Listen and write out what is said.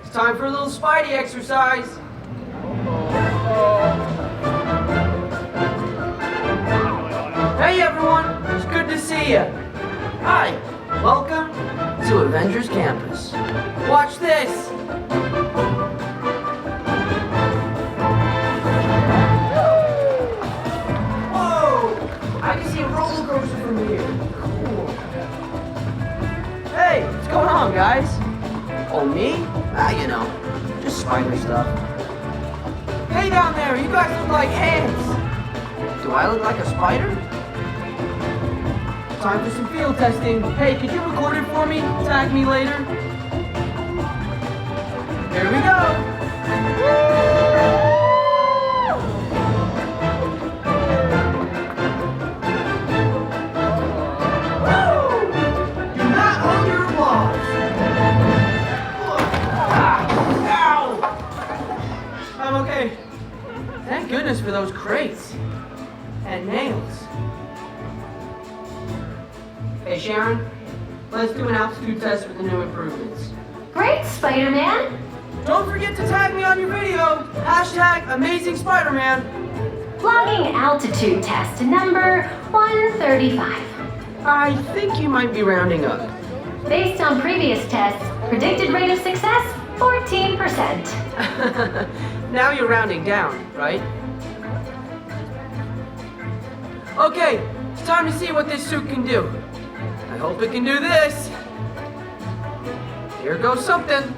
It's time for a little Spidey exercise. Hey everyone, it's good to see you. Hi, welcome to Avengers Campus. Watch this. Whoa, I can see a roller coaster from here. Cool. Hey, what's going on, guys? Oh, me? You know, just spider stuff. Hey down there, you guys look like ants. Do I look like a spider? Time for some field testing. Hey, could you record it for me? Tag me later. Here we go. Woo! Do not hold your applause. Ow! I'm okay. Thank goodness for those crates and nails. Hey Sharon, let's do an altitude test with the new improvements. Great, Spider-Man. Don't forget to tag me on your video. #AmazingSpiderMan. Logging altitude test number 135. I think you might be rounding up. Based on previous tests, predicted rate of success, 14%. Now you're rounding down, right? Okay, it's time to see what this suit can do. I hope it can do this. Here goes something.